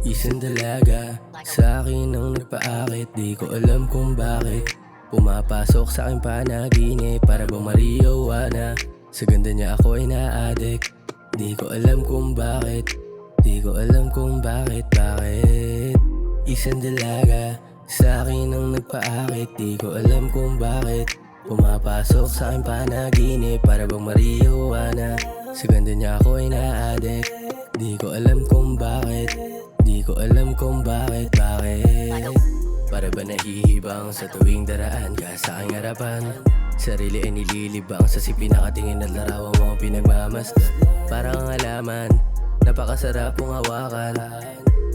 Isang dalaga sa akin ang nagpaakit, di ko alam kung bakit. Pumapasok sa aking panaginip para bang marihuana. Sa ganda niya ako ay na-addict, di ko alam kung bakit. Di ko alam kung bakit. Isang dalaga sa akin ang nagpaakit, di ko alam kung bakit. Pumapasok sa aking panaginip para bang marihuana. Sa ganda niya ako ay na-addict, di ko alam kung bakit. Di ko alam kung bakit. Para ba nahihibang sa tuwing daraan ka sa aking harapan? Sarili ay nililibang sa pinakatingin at larawan mo ang pinagmamasdan. Parang ang halaman, napakasarap mong hawakan.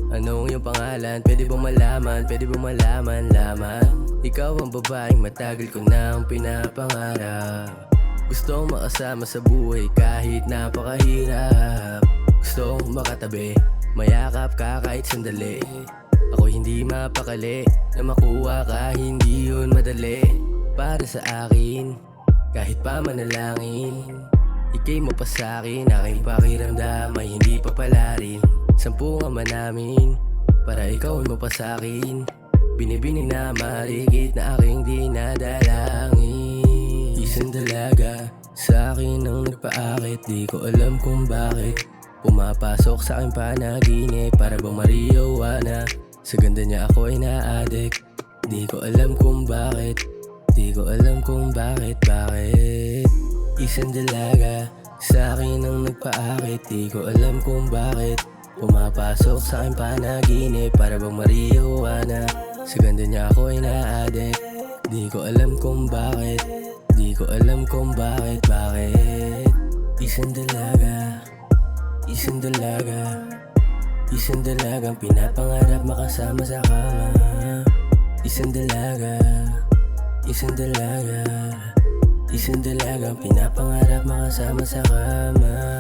Anong iyong pangalan? Pwede bang malaman? Pwede bang malaman lamang? Ikaw ang babaeng matagal ko nang pinapangarap. Gusto kong makasama sa buhay kahit napakahirap. Gusto kong makatabi, mayakap ka kahit sandali. Ako hindi mapakali na makuha ka, hindi yun madali. Para sa akin, kahit pa manalangin, ikay mo pa sa'kin, aking pakiramdam ay hindi pa palarin. 10 ama namin, para ikaw mo pa sa'kin. Binibini na marikit na aking dinadalangin. Isang dalaga sa akin ang nagpaakit, di ko alam kung bakit. Pumapasok sa aking panaginip para bang marihuana. Sa ganda niya ako ay na-addict, di ko alam kung bakit. Di ko alam kung bakit. Isang dalaga sa akin ang nagpaakit, di ko alam kung bakit. Pumapasok sa aking panaginip para bang marihuana. Sa ganda niya ako ay na-addict, di ko alam kung bakit. Di ko alam kung bakit. Isang dalaga, isang dalaga, isang dalagang pinapangarap makasama sa kama. Isang dalaga, isang dalaga, isang dalagang pinapangarap makasama sa kama.